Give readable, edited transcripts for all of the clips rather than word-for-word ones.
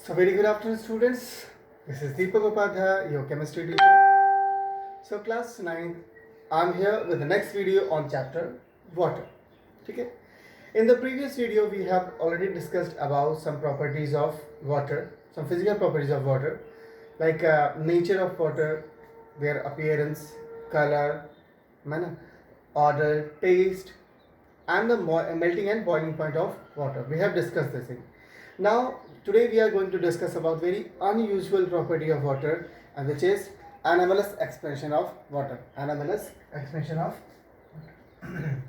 So very good afternoon, students. This is Deepak Upadhyay, your chemistry teacher. So class 9, I'm here with the next video on chapter water. Okay. In the previous video, we have already discussed about some properties of water, some physical properties of water, like nature of water, their appearance, color, manner, order, taste, and the melting and boiling point of water. We have discussed this thing. Now today we are going to discuss about very unusual property of water, and which is anomalous expansion of water. Anomalous expansion of water.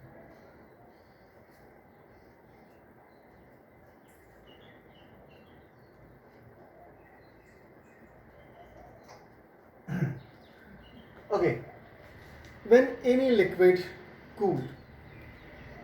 Okay, when any liquid cooled,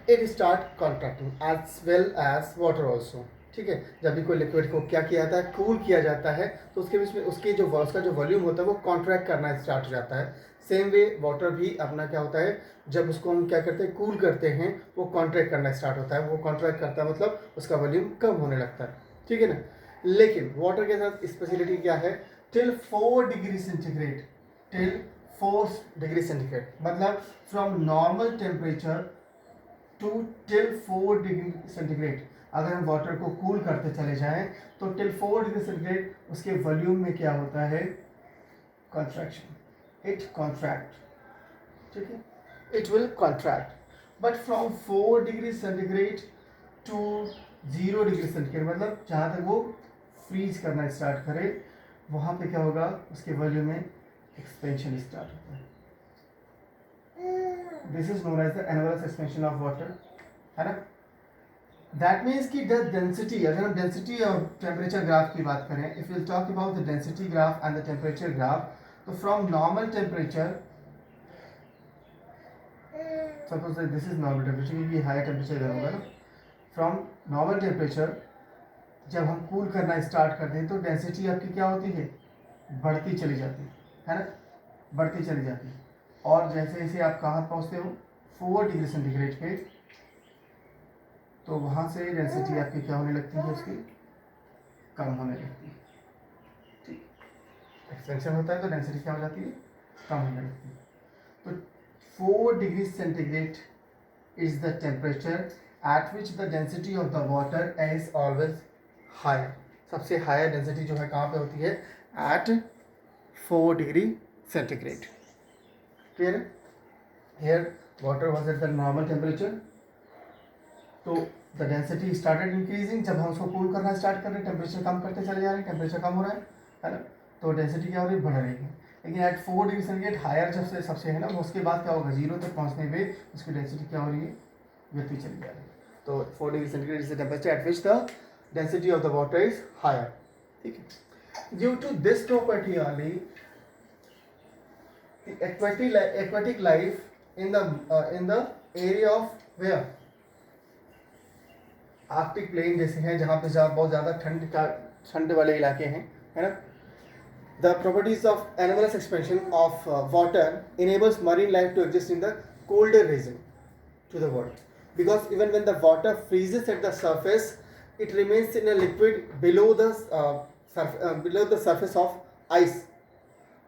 it start contracting as well as water also. ठीक है, जब भी कोई liquid को क्या किया जाता है, कूल किया जाता है, तो उसके बीच में उसकी जो उसका जो वॉल्यूम होता है वो कॉन्ट्रैक्ट करना स्टार्ट हो जाता है. सेम वे वाटर भी अपना क्या होता है, जब उसको हम क्या करते हैं, कूल करते हैं, वो कॉन्ट्रैक्ट करना स्टार्ट होता है. वो कॉन्ट्रैक्ट करता है मतलब उसका वॉल्यूम कम होने लगता है. ठीक है ना. लेकिन वाटर के साथ स्पेशलिटी क्या है, till 4 degree centigrade, till 4 degree centigrade, मतलब from normal temperature to till 4 degree centigrade. अगर हम वाटर को कूल करते चले जाएं तो टिल 4 डिग्री सेंटीग्रेड उसके वॉल्यूम में क्या होता है, कॉन्ट्रैक्शन. It contract. ठीक है, it will contract. But from 4 degree centigrade to 0 degree centigrade, मतलब जहाँ तक वो फ्रीज करना स्टार्ट करे, वहाँ पे क्या होगा, उसके वॉल्यूम में एक्सपेंशन स्टार्ट होता है. This is known as the anomalous expansion of water, है ना. दैट मीन्स कि द डेंसिटी, अगर हम डेंसिटी और टेम्परेचर ग्राफ की बात करें, if will talk about the density graph and the temperature graph, तो from normal temperature, suppose this is normal temperature, क्योंकि हायर टेम्परेचर इधर होगा ना. फ्रॉम नॉर्मल टेम्परेचर जब हम कूल करना स्टार्ट करते हैं तो डेंसिटी आपकी क्या होती है, बढ़ती चली जाती है ना, बढ़ती चली जाती है. और जैसे जैसे आप कहाँ पहुँचते हो, 4 डिग्री सेंटीग्रेड पे, तो वहाँ से डेंसिटी आपकी क्या होने लगती है, उसकी कम होने लगती है. ठीक, एक्सपेंशन होता है तो डेंसिटी क्या हो जाती है, कम होने लगती है. तो 4 degree centigrade is the temperature at which the density of the water is always higher. सबसे हायर डेंसिटी जो है कहाँ पे होती है, एट 4 डिग्री सेंटीग्रेड. क्लियर है. Here water was at the normal temperature, तो द डेंसिटी स्टार्टेड इंक्रीजिंग. जब हम उसको कूल करना स्टार्ट कर रहे हैं, टेम्परेचर कम करते चले जा रहे हैं, टेम्परेचर कम हो रहा है ना, तो डेंसिटी क्या हो रही है, बढ़ रही है. लेकिन एट 4 डिग्री सेंटीग्रेड हायर जब से सबसे है ना, उसके बाद क्या होगा, 0 तक पहुंचने में उसकी डेंसिटी क्या हो रही है, गिरती चली जा रही है. तो 4 degree centigrade is the temperature at which the density of the water is higher. ठीक है. Due to this property only aquatic life in the area of where Arctic plain जैसे हैं, जहाँ पे बहुत ज़्यादा ठंड वाले इलाके हैं, है ना. The properties of anomalous expansion of water enables marine life to exist in the colder region to the world, because even when the water freezes at the surface, it remains in a liquid below the surface of ice.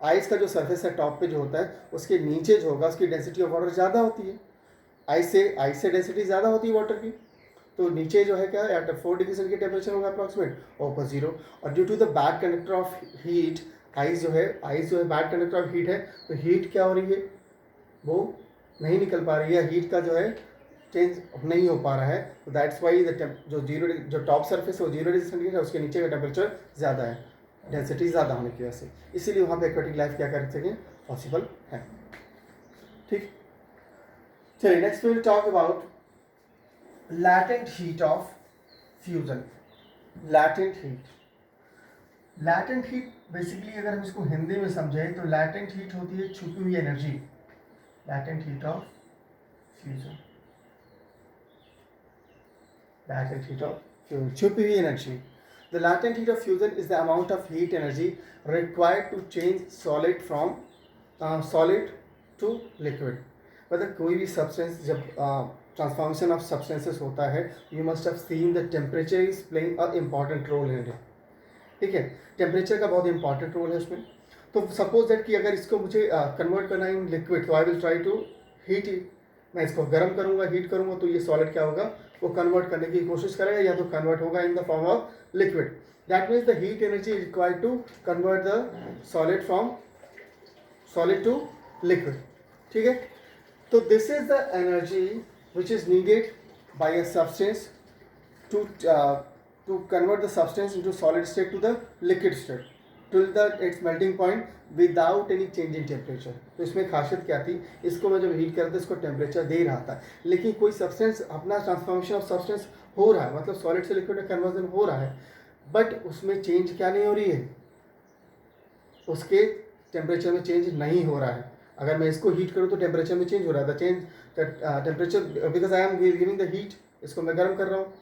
Ice का जो surface है top पे जो होता है, उसके नीचे जो होगा उसकी डेंसिटी ऑफ वाटर ज़्यादा होती है. आइस से डेंसिटी ज़्यादा होती है वाटर की. तो नीचे जो है क्या, एट 4 डिग्री सेंटीग्रेड टेम्परेचर होगा अप्रॉक्सीमेट, ऊपर 0. और due to the bad conductor of heat, ice जो है बैड कंडक्टर ऑफ हीट है, तो हीट क्या हो रही है, वो नहीं निकल पा रही है, हीट का जो है चेंज नहीं हो पा रहा है. तो दैट्स वाई द जो टॉप सरफेस है वो 0 डिग्री सेंटीग्रेड है, उसके नीचे का टेम्परेचर ज़्यादा है, डेंसिटी ज़्यादा होने की वजह से. इसीलिए वहाँ पे एक्वेटिक लाइफ क्या कर सकें, पॉसिबल है. ठीक. चलिए next will talk about latent heat of fusion. latent heat basically अगर हम इसको हिंदी में समझें तो latent heat होती है छुपी हुई energy. latent heat of fusion, latent heat of fusion, छुपी हुई energy. the latent heat of fusion is the amount of heat energy required to change solid from solid to liquid. मतलब कोई भी substance जब ट्रांसफॉर्मेशन ऑफ सब्सटेंसेस होता है, you must have seen the temperature is playing a important role in it. ठीक है, temperature का बहुत इंपॉर्टेंट रोल है उसमें। तो सपोज दैट कि अगर इसको मुझे कन्वर्ट करना है इन लिक्विड, तो I will try to heat it. मैं इसको गर्म करूँगा, हीट करूँगा, तो ये सॉलिड क्या होगा, वो कन्वर्ट करने की कोशिश करेगा, या तो कन्वर्ट होगा in the form of liquid. That means the heat energy required to convert the solid from solid to liquid. ठीक है, तो this is the energy which is needed by a substance to convert the substance into solid state to the liquid state till the its melting point without any change in temperature। तो इसमें खासियत क्या थी, इसको मैं जब heat करता इसको टेम्परेचर दे रहा था, लेकिन कोई सब्सटेंस अपना ट्रांसफॉर्मेशन ऑफ सब्सटेंस हो रहा है, मतलब सॉलिड से लिक्विड में कन्वर्जन हो रहा है, बट उसमें चेंज क्या नहीं हो रही है, उसके टेम्परेचर में चेंज नहीं हो रहा है। अगर मैं इसको हीट करूँ तो टेम्परेचर में चेंज हो रहा था, change temperature because I am giving the heat, इसको मैं गर्म कर रहा हूँ,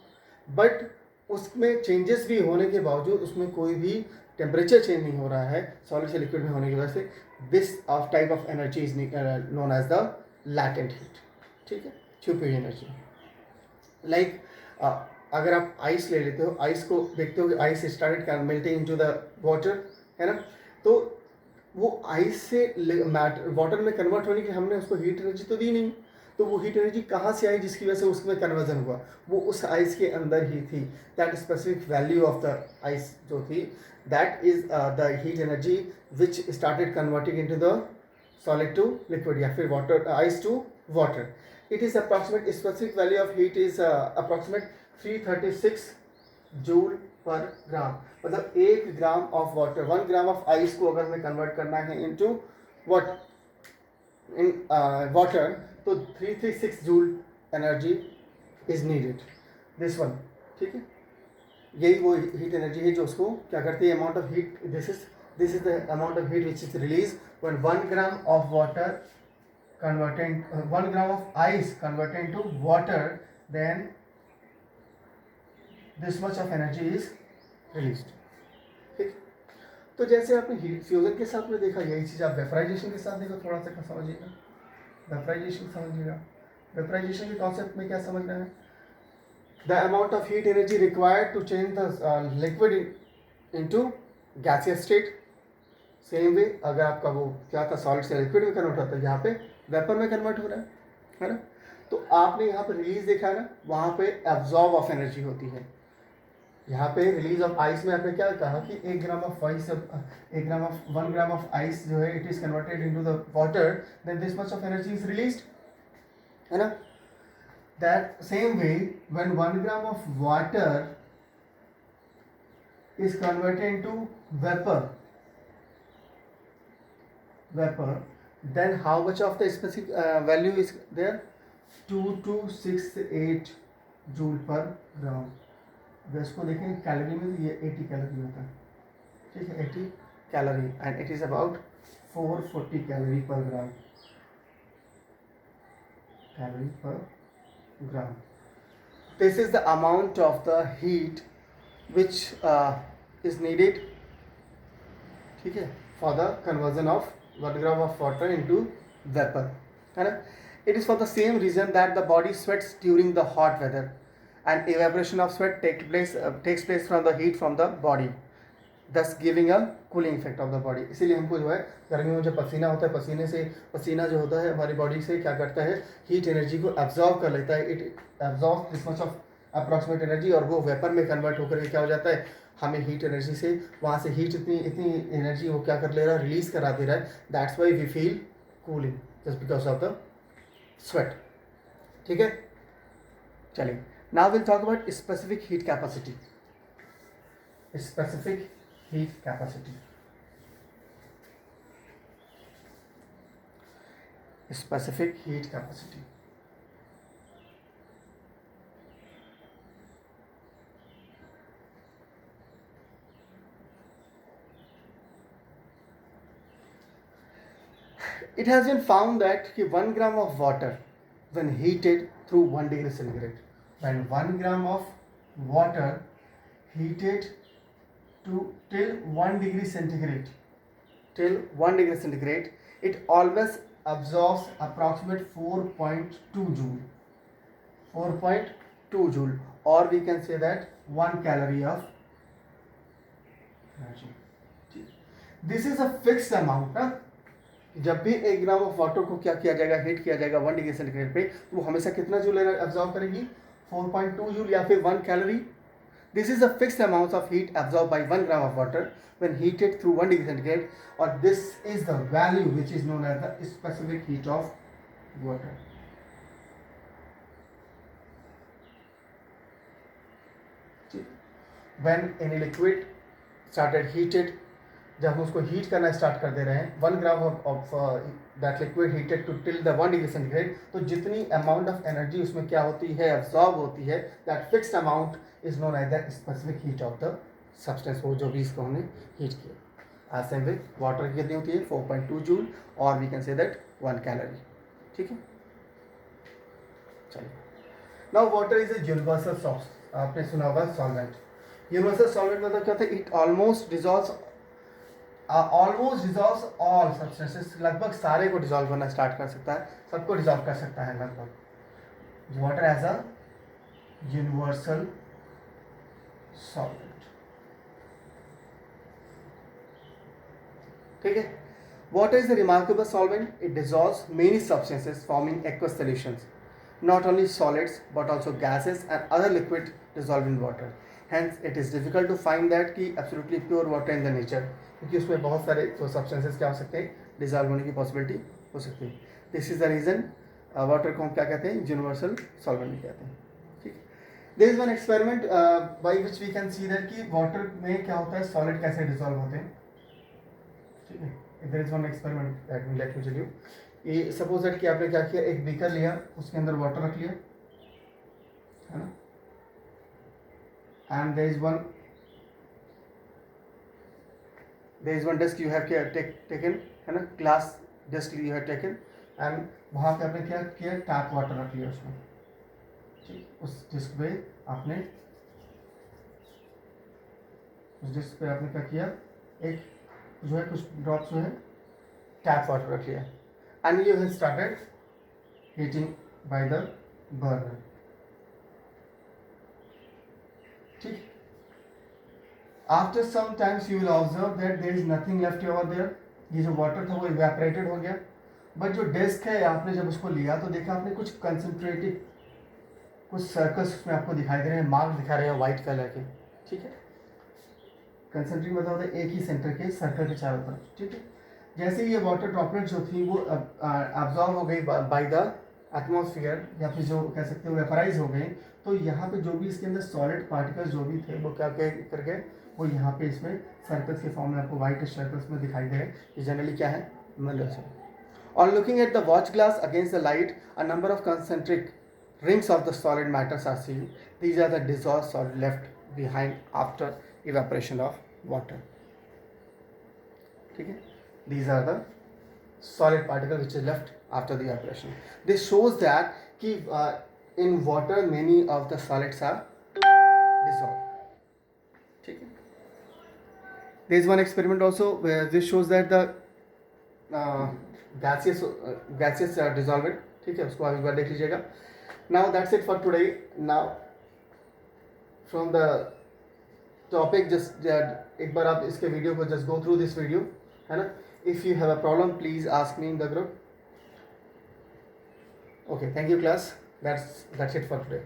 बट उसमें चेंजेस भी होने के बावजूद उसमें कोई भी टेम्परेचर चेंज नहीं हो रहा है सॉलिड से लिक्विड में होने की वजह से। This of type of energy is known as the latent heat. ठीक है, छुपी हुई एनर्जी। लाइक अगर आप आइस ले लेते हो, आइस को देखते हो कि ice started melting into the water, है ना, तो वो आइस से वाटर में कन्वर्ट होने के हमने उसको हीट एनर्जी तो दी नहीं, तो वो हीट एनर्जी कहाँ से आई जिसकी वजह से उसमें कन्वर्जन हुआ, वो उस आइस के अंदर ही थी। That specific value of the ice जो थी, that is the heat energy which started converting into the solid to liquid, या फिर water ice to water. It is approximate specific value of heat is approximate 336 joule per gram. मतलब 1 gram of water, 1 gram of ice को अगर हमें convert करना है into what, in water, तो 336 joule energy is needed, this one. ठीक है, यही वो हीट एनर्जी है जो उसको क्या करती है, amount of heat, this is the amount of heat which is release when 1 gram of water converting 1 gram of ice converted into water, then this much of energy is released। ठीक, तो जैसे आपने हीट फ्यूजन के साथ में देखा, यही चीज़ आप वेपराइजेशन के साथ देखो, थोड़ा सा समझिएगा। वेपराइजेशन समझिएगा, वेपराइजेशन के कॉन्सेप्ट में क्या समझना है, the amount of heat energy required to change the liquid into gaseous state. Same way अगर आपका वो क्या था, सॉलिड से लिक्विड में कन्वर्ट होता है, यहाँ पे वेपर में कन्वर्ट हो रहा है ना, तो आपने यहाँ पे रिलीज देखा है ना, वहाँ पे एब्जॉर्ब ऑफ एनर्जी होती है। यहाँ पे रिलीज ऑफ आइस में आपने क्या कहा कि 1 gram of ice, 1 gram of ice जो है, it is converted into the water, then this much of energy is released, है ना। That same way when 1 gram of water is converted into vapor, then how much of the specific value is there, 2268 joule per gram. अगर इसको देखें calorie में, तो ये 80 calorie होता है। ठीक है, 80 calorie, and it is about 440 calorie per gram, calorie per gram. This is the amount of the heat which is needed, ठीक है, for the conversion of 1 gram of water into vapor, है ना। It is for the same reason that the body sweats during the hot weather, and evaporation of sweat takes place from the heat from the body, thus giving a cooling effect of the body। इसीलिए हमको जो है गर्मियों में जब पसीना होता है, पसीना जो होता है हमारी बॉडी से क्या करता है, हीट एनर्जी को एब्जॉर्ब कर लेता है। It absorb this much of approximate energy, और वो वेपर में कन्वर्ट होकर क्या हो जाता है, हमें हीट एनर्जी से वहाँ से हीट इतनी एनर्जी वो क्या कर ले रहा है, रिलीज करा दे रहा है। That's why we feel cooling just because of the sweat. ठीक है, चलिए now will talk about specific heat capacity. Specific heat capacity, specific heat capacity. It has been found that 1 gram of water when heated through 1 degree centigrade, when 1 gram of water heated to till 1 degree centigrade, it always absorbs approximate 4.2 joule, 4.2 joule, or we can say that 1 calorie of energy. This is a fixed amount ना, जब भी 1 gram of water को क्या किया जाएगा, heat किया जाएगा 1 degree centigrade पे, तो वो हमेशा कितना जूल एब्जॉर्ब करेगी, 4.2 जूल या फिर 1 calorie. This is a fixed amount of heat absorb by 1 gram of water when heated through 1 degree centigrade, or this is the value which is known as the specific heat of water. When any liquid started heated, जब हम उसको heat करना start कर दे रहे हैं, 1 gram of that liquid heated to till the 1 degree centigrade, तो जितनी amount of energy उसमें क्या होती है, एब्जॉर्ब होती है, that fixed amount is known as the specific heat of the substance, वो जो भी इसको हमने हीट किया। सेम वे वाटर की कितनी होती है, 4.2 जूल, और we can say that 1 calorie. ठीक है, चलिए। Now water is a universal solve, आपने सुना होगा सॉल्वेंट। यूनिवर्सल सॉल्वेंट मतलब क्या होता है, it almost dissolves all substances, लगभग सारे को डिजॉल्व करना स्टार्ट कर सकता है, सबको डिजॉल्व कर सकता है लगभग। Water as a universal solvent. ठीक है, water is a remarkable solvent, it dissolves many substances forming aqueous solutions, not only solids but also gases and other liquid dissolved in water. Hence it is difficult to find that कि absolutely pure water in the nature, क्योंकि उसमें बहुत सारे तो substances क्या हो सकते हैं, डिजॉल्व होने की पॉसिबिलिटी हो सकती है। This is the reason water को हम क्या कहते हैं, यूनिवर्सल सॉल्वेंट भी कहते हैं। ठीक है, there is one experiment by which we can see that कि वाटर में क्या होता है, सॉलिड कैसे डिजॉल्व होते हैं। ठीक है, there is one experiment let me tell you. ये सपोज दैट कि आपने क्या किया, एक बीकर लिया, उसके अंदर वाटर रख लिया, है ना, and there is one disc you have taken, है ना, glass disc you have taken, and वहाँ पे आपने क्या किया, टैप वाटर रख लिया उसमें। ठीक, उस डिस्क पे आपने क्या किया, एक जो है कुछ ड्रॉप्स जो है टैप वाटर रख लिया, and you have started heating by the burner. ठीक, after some times you will observe that there is nothing left over there, ये जो वाटर था वो evaporated हो गया, बट जो डिस्क है आपने जब उसको लिया तो देखा आपने कुछ कंसंट्रेटेड, कुछ सर्कल्स उसमें आपको दिखाई दे रहे हैं, मार्क दिखा रहे हैं वाइट कलर के। ठीक है, कंसंट्रेट मतलब होता है एक ही सेंटर के सर्कल के चारों तरफ। ठीक है, जैसे ये वाटर ड्रॉपलेट जो थी वो अब्जॉर्ब हो गई बाय द एटमॉस्फेयर, या फिर जो कह सकते हो वेपराइज हो गई, तो यहाँ पे जो भी इसके अंदर सॉलिड पार्टिकल्स जो भी थे वो क्या करके वो यहाँ पे इसमें सर्कल्स के फॉर्म में आपको वाइट सर्कल्स में दिखाई दे रहे हैं। ये जनरली क्या है, मतलब on looking at the watch glass against the light, a number of concentric rings of the solid matters are seen, these are the dissolved solid left behind after evaporation of water. ठीक है, these are the solid particle which is left after the evaporation. This shows that ki, in water many of the solids are dissolved. ठीक है, there is one experiment also where this shows that the gaseous dissolvent. ठीक है, उसको एक बार देख लीजिएगा। Now that's it for today. Now from the topic just एक बार आप इसके वीडियो को just go through this video, है ना। If you have a problem, please ask me in the group. Okay, thank you class. That's it for today.